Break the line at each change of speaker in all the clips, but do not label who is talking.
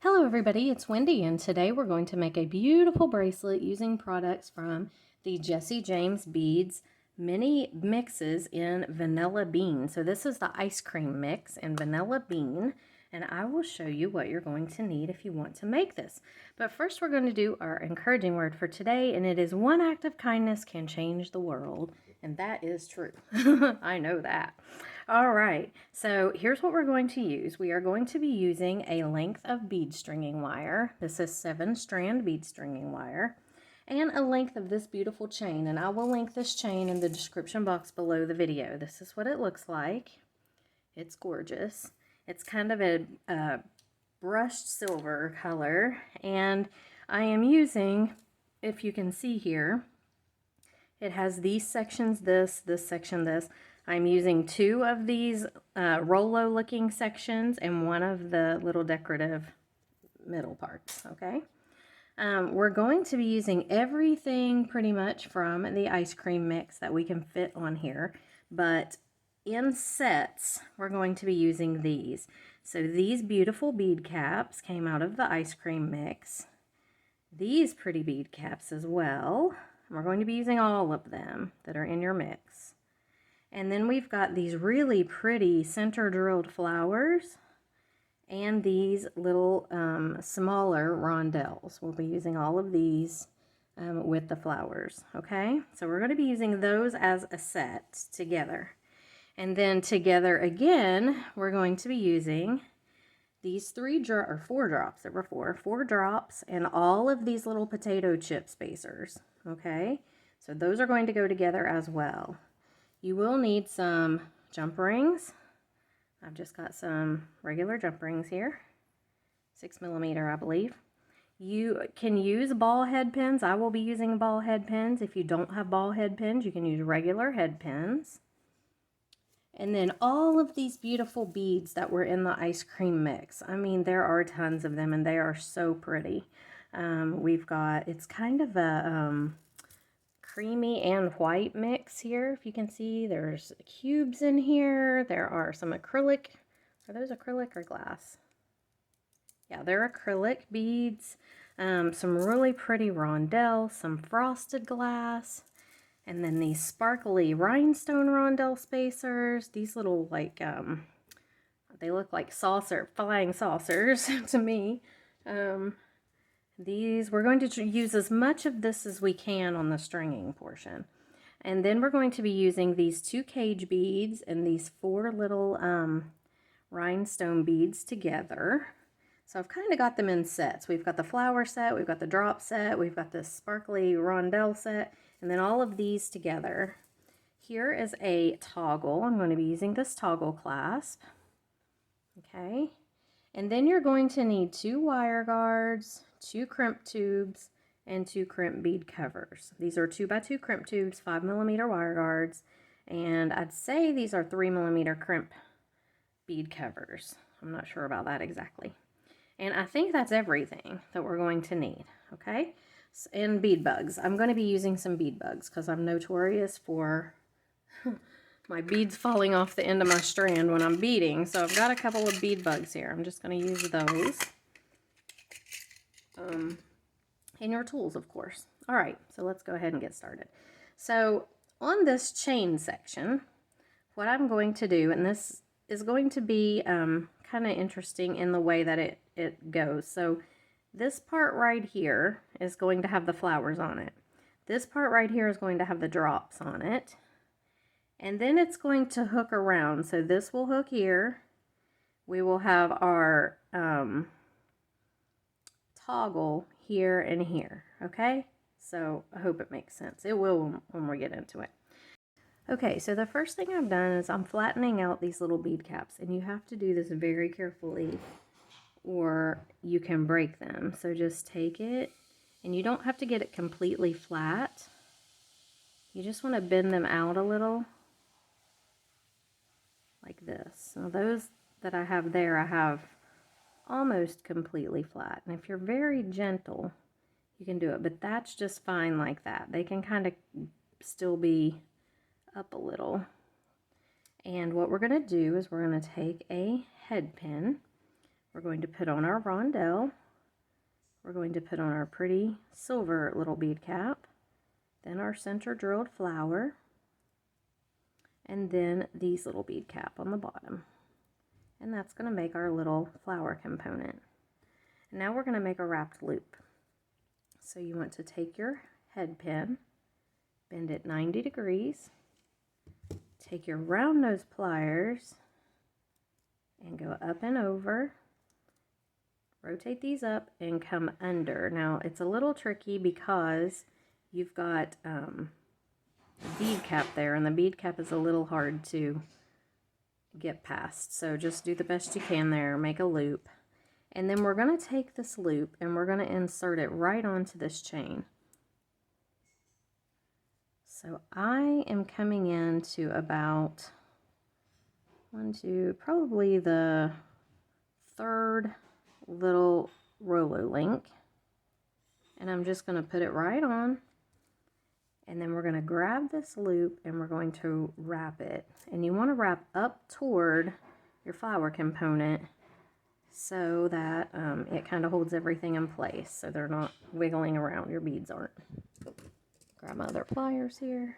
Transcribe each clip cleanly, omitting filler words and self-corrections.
Hello everybody, it's Wendy and today we're going to make a beautiful bracelet using products from the Jesse James Beads mini mixes in vanilla bean. So this is the ice cream mix in vanilla bean, and I will show you what you're going to need if you want to make this. But first we're going to do our encouraging word for today, and it is one act of kindness can change the world. And that is true. I know that. All right, so here's what we're going to use. We are going to be using a length of bead stringing wire. This is 7-strand bead stringing wire, and a length of this beautiful chain. And I will link this chain in the description box below the video. This is what it looks like. It's gorgeous. It's kind of a brushed silver color, and I am using, if you can see here, it has these sections, this section, this. I'm using 2 of these Rolo looking sections and 1 of the little decorative middle parts, okay? We're going to be using everything pretty much from the ice cream mix that we can fit on here, but in sets, we're going to be using these. So these beautiful bead caps came out of the ice cream mix. These pretty bead caps as well. We're going to be using all of them that are in your mix. And then we've got these really pretty center drilled flowers and these little smaller rondelles. We'll be using all of these with the flowers, okay? So we're going to be using those as a set together. And then together again, we're going to be using these 4 drops. There were 4 drops and all of these little potato chip spacers, okay? So those are going to go together as well. You will need some jump rings. I've just got some regular jump rings here, 6mm, I believe. You can use ball head pins. I will be using ball head pins. If you don't have ball head pins, you can use regular head pins. And then all of these beautiful beads that were in the ice cream mix. I mean, there are tons of them, and they are so pretty. We've got, it's kind of a creamy and white mix here. If you can see, there's cubes in here. There are some acrylic. Are those acrylic or glass? Yeah, they're acrylic beads. Some really pretty rondelles, some frosted glass. And then these sparkly rhinestone rondelle spacers. These little, like, they look like flying saucers to me. We're going to use as much of this as we can on the stringing portion. And then we're going to be using these 2 cage beads and these 4 little rhinestone beads together. So I've kind of got them in sets. We've got the flower set, we've got the drop set, we've got this sparkly rondelle set, and then all of these together. Here is a toggle. I'm going to be using this toggle clasp. Okay. And then you're going to need 2 wire guards, 2 crimp tubes, and 2 crimp bead covers. These are 2x2 crimp tubes, 5mm wire guards, and I'd say these are 3mm crimp bead covers. I'm not sure about that exactly. And I think that's everything that we're going to need, okay? And bead bugs. I'm going to be using some bead bugs because I'm notorious for my beads falling off the end of my strand when I'm beading. So I've got a couple of bead bugs here. I'm just going to use those. And your tools, of course. All right, so let's go ahead and get started. So on this chain section, what I'm going to do, and this is going to be kind of interesting in the way that it goes. So this part right here is going to have the flowers on it. This part right here is going to have the drops on it. And then it's going to hook around. So this will hook here. We will have our toggle here and here, okay? So I hope it makes sense. It will when we get into it. Okay, so the first thing I've done is I'm flattening out these little bead caps, and you have to do this very carefully or you can break them. So just take it, and you don't have to get it completely flat. You just want to bend them out a little, like this. Now those that I have there, I have almost completely flat. And if you're very gentle, you can do it, but that's just fine like that. They can kind of still be up a little. And what we're going to do is we're going to take a head pin. we're going to put on our rondelle. We're going to put on our pretty silver little bead cap, then our center drilled flower, and then these little bead cap on the bottom. And that's going to make our little flower component. And now we're going to make a wrapped loop. So you want to take your head pin, bend it 90 degrees, take your round nose pliers, and go up and over. Rotate these up and come under. Now it's a little tricky because you've got the bead cap there, and the bead cap is a little hard to get past. So just do the best you can there, make a loop. And then we're going to take this loop and we're going to insert it right onto this chain. So I am coming into about probably the third little roller link, and I'm just going to put it right on, and then we're going to grab this loop and we're going to wrap it. And you want to wrap up toward your flower component so that it kind of holds everything in place, so they're not wiggling around, your beads aren't. Grab my other pliers here.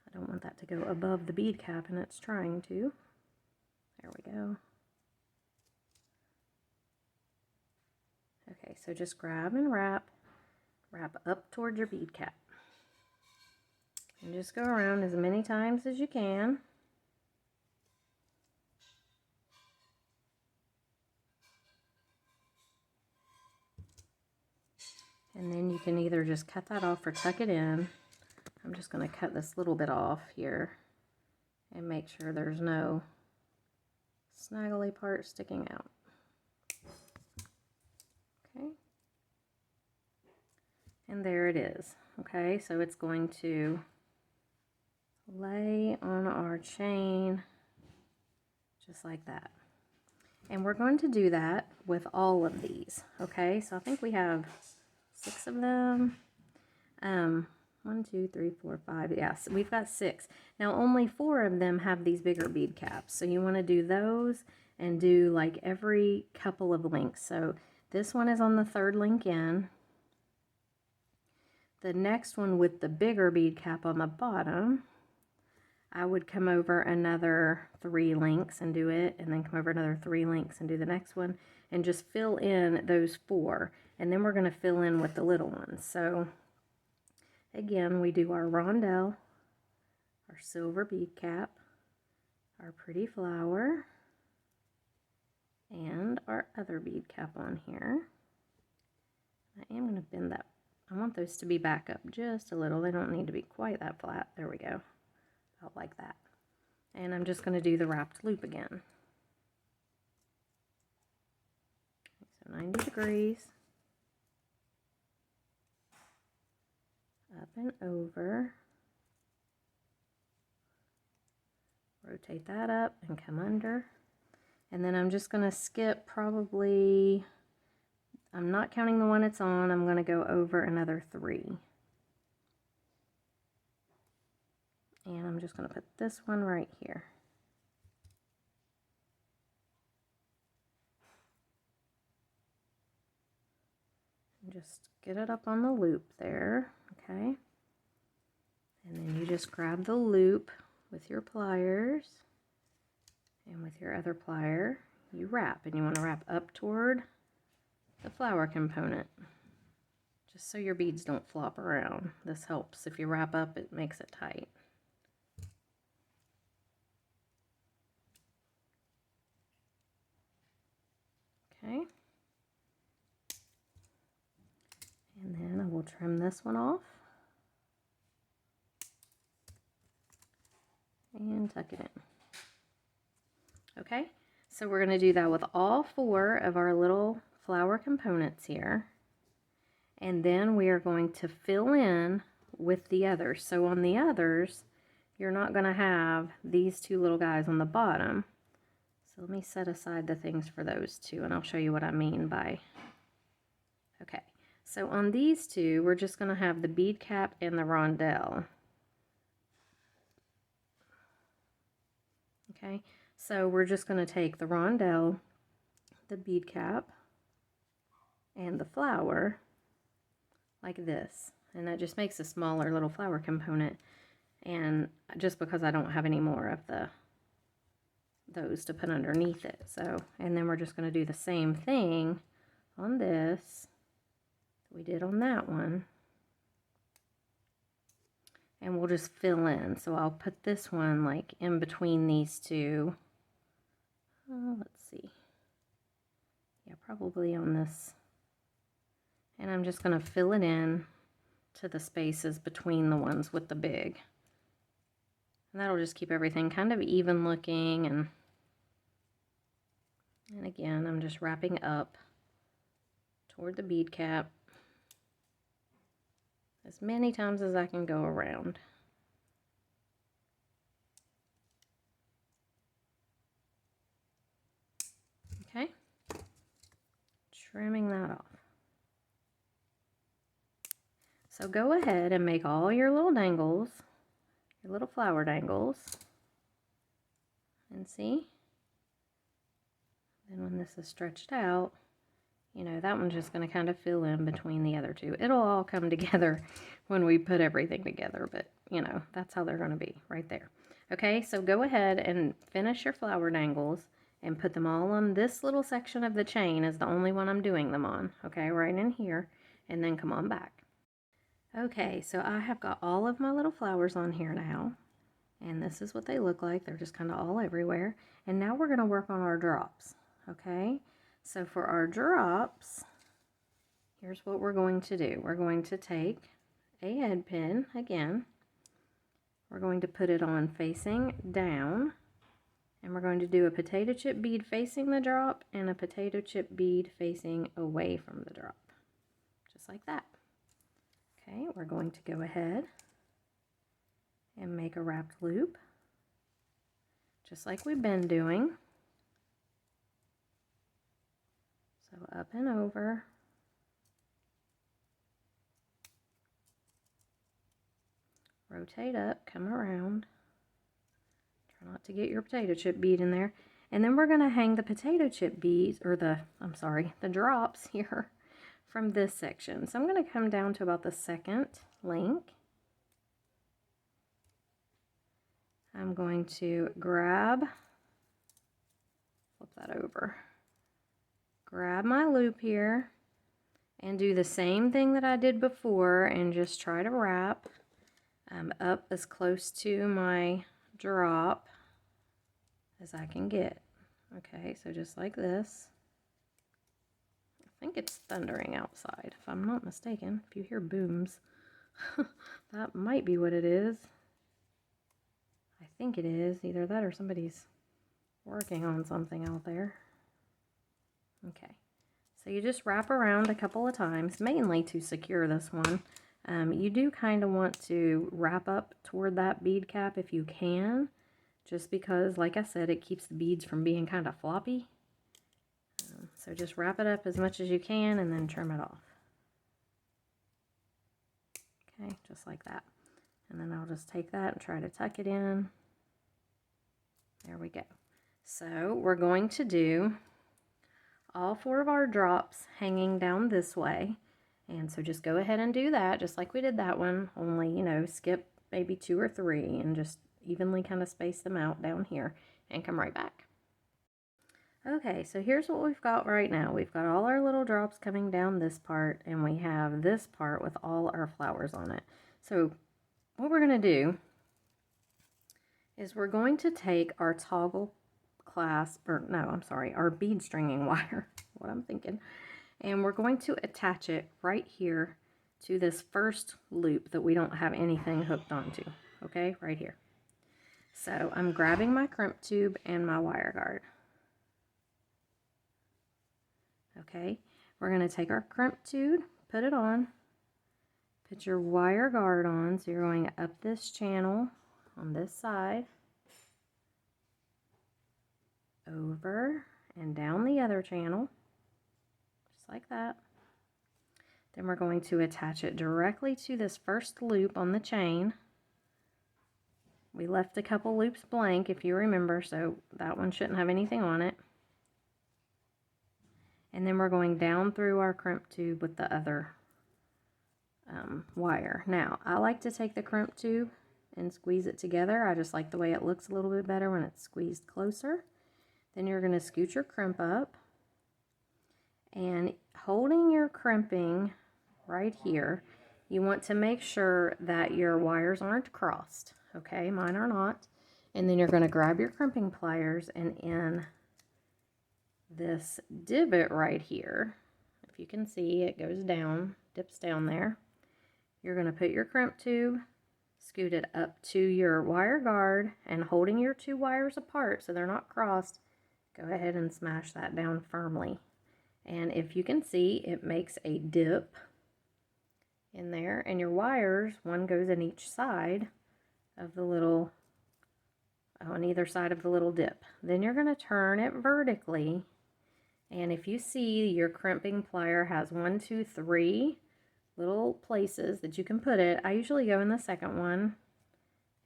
I don't want that to go above the bead cap, and it's trying to. There we go. Okay, so just grab and wrap up toward your bead cap. And just go around as many times as you can. And then you can either just cut that off or tuck it in. I'm just going to cut this little bit off here and make sure there's no snaggly part sticking out. Okay. And there it is. Okay, so it's going to lay on our chain just like that. And we're going to do that with all of these. Okay, so I think we have 6 of them. 1, 2, 3, 4, 5. Yes, we've got 6. Now only 4 of them have these bigger bead caps. So you want to do those and do like every couple of links. So this one is on the 3rd link in. The next one with the bigger bead cap on the bottom, I would come over another 3 links and do it, and then come over another 3 links and do the next one, and just fill in those 4. And then we're going to fill in with the little ones. So again, we do our rondelle, our silver bead cap, our pretty flower, and our other bead cap on here. I am going to bend that. I want those to be back up just a little. They don't need to be quite that flat. There we go. About like that. And I'm just going to do the wrapped loop again. So 90 degrees. Up and over. Rotate that up and come under. And then I'm just going to skip probably, I'm not counting the one it's on, I'm going to go over another 3. And I'm just going to put this one right here. And just get it up on the loop there, okay? And then you just grab the loop with your pliers, and with your other plier, you wrap, and you want to wrap up toward the flower component, just so your beads don't flop around. This helps. If you wrap up, it makes it tight. Okay. And then I will trim this one off and tuck it in. Okay, so we're going to do that with all 4 of our little flower components here. And then we are going to fill in with the others. So on the others, you're not going to have these 2 little guys on the bottom. So let me set aside the things for those 2, and I'll show you what I mean by... Okay, so on these 2, we're just going to have the bead cap and the rondelle. Okay, so we're just going to take the rondelle, the bead cap, and the flower like this, and that just makes a smaller little flower component. And just because I don't have any more of those to put underneath it, so, and then we're just going to do the same thing on this we did on that one, and we'll just fill in. So I'll put this one like in between these two. Let's see, yeah, probably on this, and I'm just going to fill it in to the spaces between the ones with the big, and that'll just keep everything kind of even looking. And again, I'm just wrapping up toward the bead cap as many times as I can go around. Okay, trimming that off. So go ahead and make all your little dangles, your little flower dangles, and see, then when this is stretched out, you know, that one's just going to kind of fill in between the other two. It'll all come together when we put everything together, but you know, that's how they're going to be right there. Okay, so go ahead and finish your flower dangles and put them all on this little section of the chain, is the only one I'm doing them on. Okay, right in here, and then come on back. Okay, so I have got all of my little flowers on here now, and this is what they look like. They're just kind of all everywhere. And now we're going to work on our drops. Okay, so for our drops, here's what we're going to do. We're going to take a head pin again. We're going to put it on facing down, and we're going to do a potato chip bead facing the drop and a potato chip bead facing away from the drop, just like that. Okay, we're going to go ahead and make a wrapped loop, just like we've been doing. So up and over. Rotate up, come around. Try not to get your potato chip bead in there. And then we're going to hang the potato chip beads, or the drops here from this section. So I'm going to come down to about the second link. I'm going to grab, flip that over, grab my loop here and do the same thing that I did before and just try to wrap up as close to my drop as I can get. Okay, so just like this. I think it's thundering outside, if I'm not mistaken. If you hear booms, that might be what it is. I think it is. Either that or somebody's working on something out there. Okay, so you just wrap around a couple of times, mainly to secure this one. You do kind of want to wrap up toward that bead cap if you can, just because, like I said, it keeps the beads from being kind of floppy. So just wrap it up as much as you can and then trim it off. Okay, just like that. And then I'll just take that and try to tuck it in. There we go. So we're going to do all 4 of our drops hanging down this way. And so just go ahead and do that, just like we did that one, only, you know, skip maybe 2 or 3 and just evenly kind of space them out down here and come right back. Okay, so here's what we've got right now. We've got all our little drops coming down this part, and we have this part with all our flowers on it. So what we're going to do is we're going to take our toggle clasp, or no, I'm sorry, our bead stringing wire, what I'm thinking, and we're going to attach it right here to this first loop that we don't have anything hooked onto, okay, right here. So I'm grabbing my crimp tube and my wire guard. Okay, we're going to take our crimp tube, put it on, put your wire guard on, so you're going up this channel on this side, over and down the other channel, just like that. Then we're going to attach it directly to this first loop on the chain. We left a couple loops blank, if you remember, so that one shouldn't have anything on it. And then we're going down through our crimp tube with the other wire. Now, I like to take the crimp tube and squeeze it together. I just like the way it looks a little bit better when it's squeezed closer. Then you're going to scoot your crimp up, and holding your crimping right here, you want to make sure that your wires aren't crossed. Okay, mine are not. And then you're going to grab your crimping pliers, and in this divot right here, if you can see, it goes down, dips down there. You're going to put your crimp tube, scoot it up to your wire guard, and holding your two wires apart so they're not crossed, go ahead and smash that down firmly. And if you can see, it makes a dip in there, and your wires, one goes in each side of the little, on either side of the little dip. Then you're going to turn it vertically, and if you see, your crimping plier has 1, 2, 3 little places that you can put it. I usually go in the second one.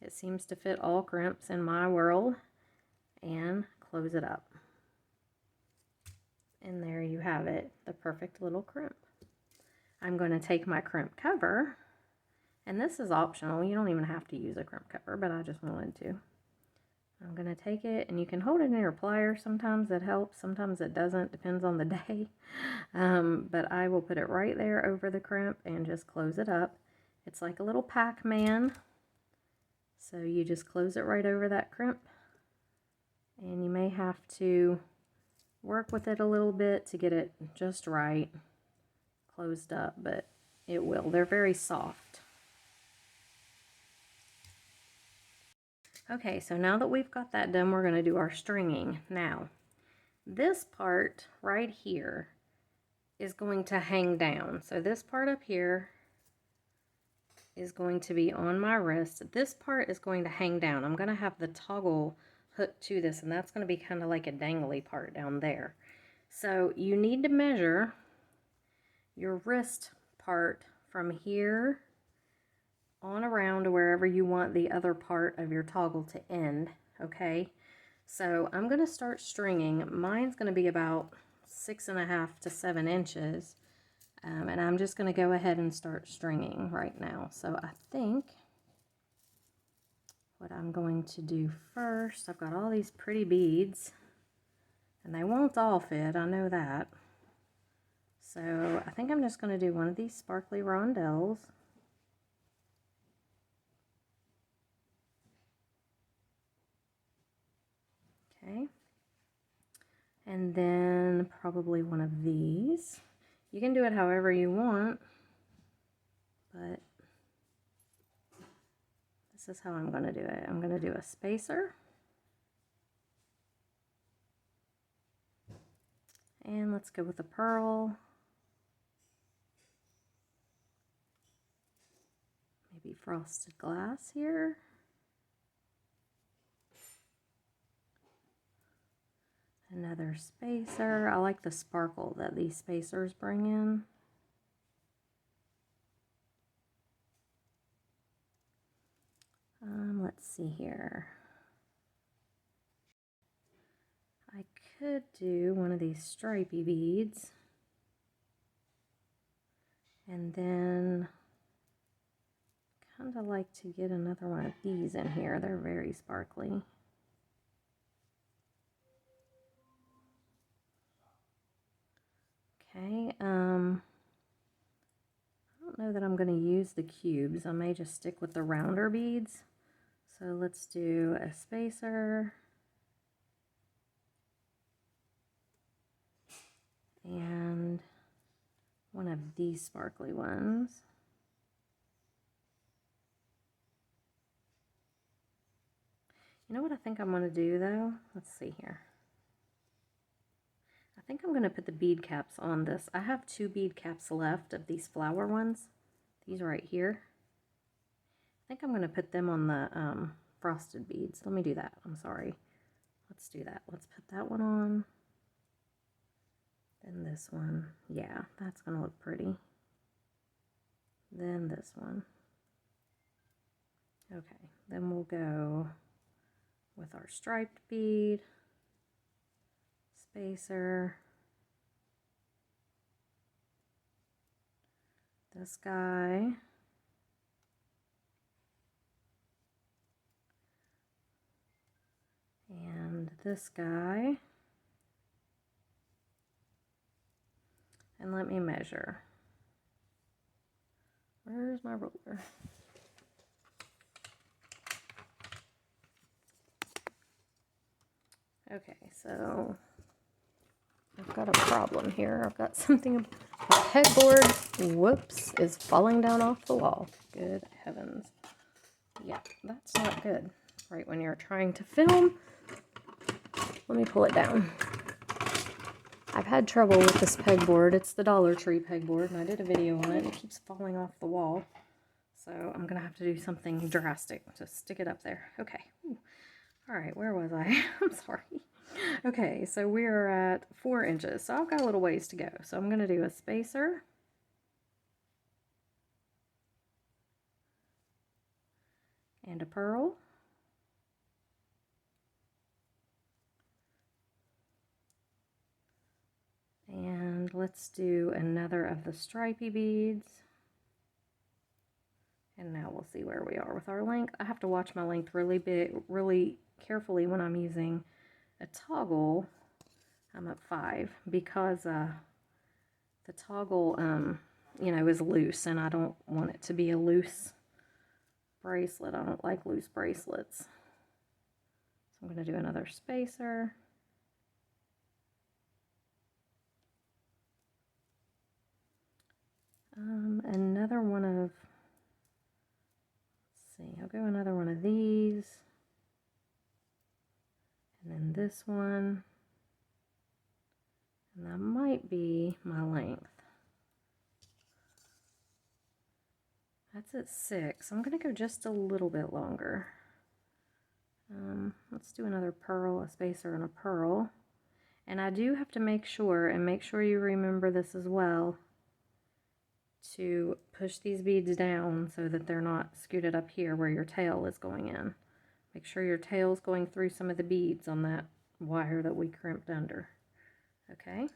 It seems to fit all crimps in my world. And close it up. And there you have it, the perfect little crimp. I'm going to take my crimp cover, and this is optional. You don't even have to use a crimp cover, but I just wanted to. I'm going to take it, and you can hold it in your plier. Sometimes it helps, sometimes it doesn't, depends on the day. But I will put it right there over the crimp and just close it up. It's like a little Pac-Man. So you just close it right over that crimp, and you may have to work with it a little bit to get it just right closed up, but it will. They're very soft. Okay, so now that we've got that done, we're going to do our stringing. Now, this part right here is going to hang down. So this part up here is going to be on my wrist. This part is going to hang down. I'm going to have the toggle hooked to this, and that's going to be kind of like a dangly part down there. So you need to measure your wrist part from here on around to wherever you want the other part of your toggle to end. Okay, so I'm going to start stringing. Mine's going to be about 6.5 to 7 inches, and I'm just going to go ahead and start stringing right now. So I think what I'm going to do first, I've got all these pretty beads, and they won't all fit, I know that. So I think I'm just going to do one of these sparkly rondelles. Okay. And then probably one of these. You can do it however you want, but this is how I'm going to do it. I'm going to do a spacer. And let's go with a pearl. Maybe frosted glass here. Another spacer. I like the sparkle that these spacers bring in. Let's see here. I could do one of these stripy beads. And then kind of like to get another one of these in here. They're very sparkly. Okay, I don't know that I'm going to use the cubes. I may just stick with the rounder beads. So let's do a spacer. And one of these sparkly ones. You know what I think I'm going to do though? Let's see here. I think I'm going to put the bead caps on this. I have 2 bead caps left of these flower ones. These right here. I think I'm going to put them on the frosted beads. Let me do that. I'm sorry. Let's do that. Let's put that one on. Then this one. Yeah, that's going to look pretty. Then this one. Okay, then we'll go with our striped bead, spacer, this guy, and this guy, and let me measure. Where's my ruler? Okay, so I've got a problem here. I've got something, my headboard, whoops, is falling down off the wall. Good heavens. Yeah, that's not good. Right when you're trying to film. Let me pull it down. I've had trouble with this pegboard. It's the Dollar Tree pegboard, and I did a video on it, and it keeps falling off the wall. So I'm going to have to do something drastic to stick it up there. Okay. Ooh. All right, where was I? I'm sorry. Okay, so we're at 4 inches. So I've got a little ways to go. So I'm going to do a spacer. And a pearl. And let's do another of the stripy beads. And now we'll see where we are with our length. I have to watch my length really carefully when I'm using a toggle. I'm at 5 because the toggle, you know, is loose, and I don't want it to be a loose bracelet. I don't like loose bracelets. So I'm going to do another spacer. Another one of, let's see, I'll go another one of these. And then this one. And that might be my length. That's at 6. I'm going to go just a little bit longer. Let's do another pearl, a spacer, and a pearl. And I do have to make sure, and make sure you remember this as well, to push these beads down so that they're not scooted up here where your tail is going in. Make sure your tail's going through some of the beads on that wire that we crimped under. Okay?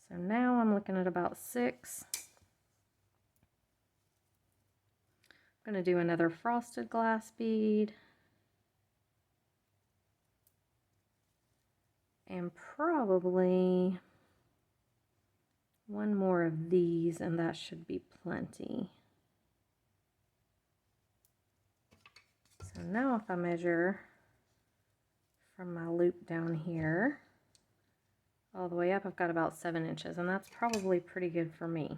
So now I'm looking at about 6. I'm going to do another frosted glass bead. And probably one more of these, and that should be plenty. So now if I measure from my loop down here all the way up, I've got about 7 inches, and that's probably pretty good for me.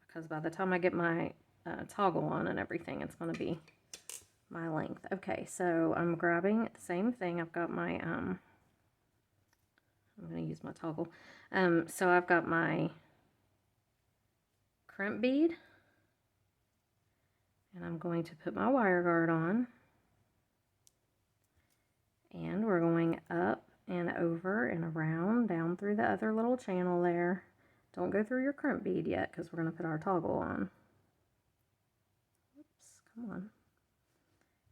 Because by the time I get my toggle on and everything, it's going to be my length. Okay, so I'm grabbing the same thing. I've got my, I'm going to use my toggle. So I've got my crimp bead, and I'm going to put my wire guard on, and we're going up and over and around, down through the other little channel there. Don't go through your crimp bead yet, because we're going to put our toggle on. Oops, come on.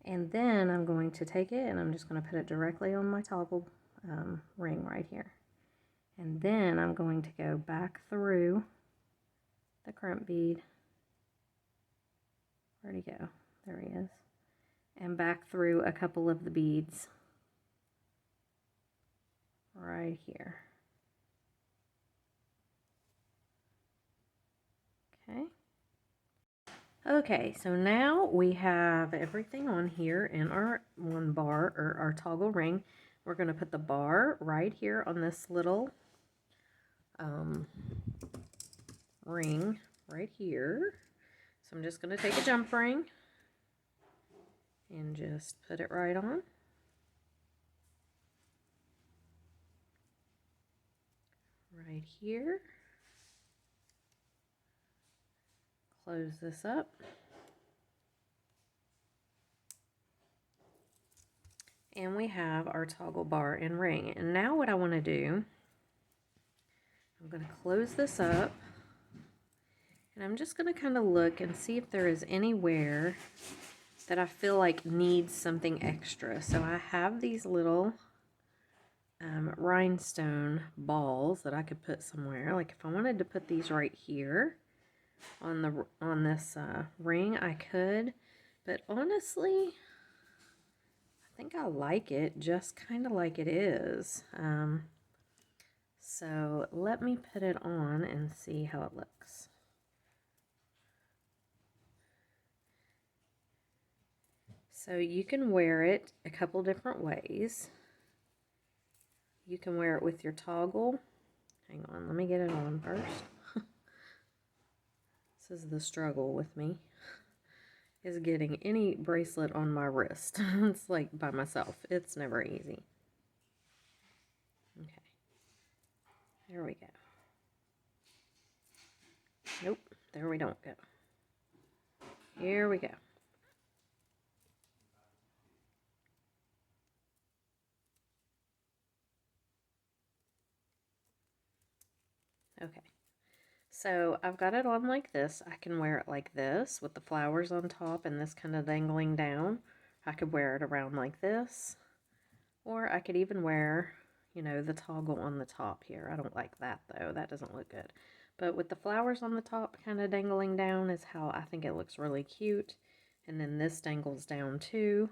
And then I'm going to take it, and I'm just going to put it directly on my toggle ring right here. And then I'm going to go back through the crimp bead. Where'd he go? There he is. And back through a couple of the beads right here. Okay. Okay, so now we have everything on here in our one bar, or our toggle ring. We're going to put the bar right here on this little ring right here. So I'm just going to take a jump ring and just put it right on. Right here. Close this up. And we have our toggle bar and ring. And now what I want to do, I'm going to close this up. And I'm just going to kind of look and see if there is anywhere that I feel like needs something extra. So I have these little rhinestone balls that I could put somewhere. Like if I wanted to put these right here on this ring, I could. But honestly, I think I like it just kind of like it is. So let me put it on and see how it looks. So you can wear it a couple different ways. You can wear it with your toggle. Hang on, let me get it on first. This is the struggle with me, is getting any bracelet on my wrist. It's like by myself. It's never easy. Okay. There we go. Nope, there we don't go. Here we go. Okay. So I've got it on like this. I can wear it like this with the flowers on top and this kind of dangling down. I could wear it around like this. Or I could even wear, you know, the toggle on the top here. I don't like that though. That doesn't look good. But with the flowers on the top kind of dangling down is how I think it looks really cute. And then this dangles down too.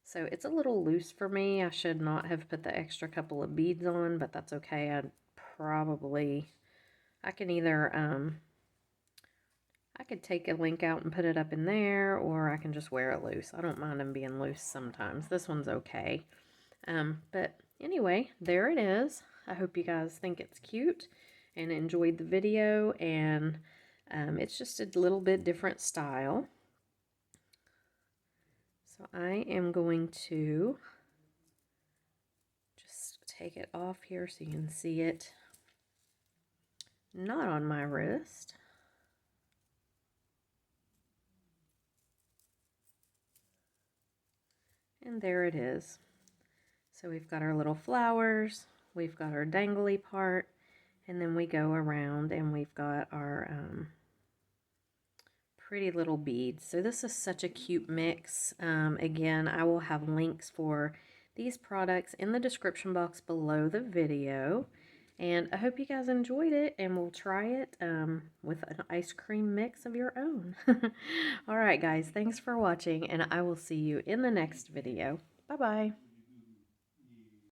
So it's a little loose for me. I should not have put the extra couple of beads on, but that's okay. I can either, I could take a link out and put it up in there, or I can just wear it loose. I don't mind them being loose sometimes. This one's okay. But anyway, there it is. I hope you guys think it's cute and enjoyed the video, and it's just a little bit different style. So I am going to just take it off here so you can see it not on my wrist. And there it is. So we've got our little flowers, we've got our dangly part, and then we go around and we've got our pretty little beads. So this is such a cute mix. Again, I will have links for these products in the description box below the video. And I hope you guys enjoyed it, and we'll try it with an ice cream mix of your own. All right, guys, thanks for watching, and I will see you in the next video. Bye-bye.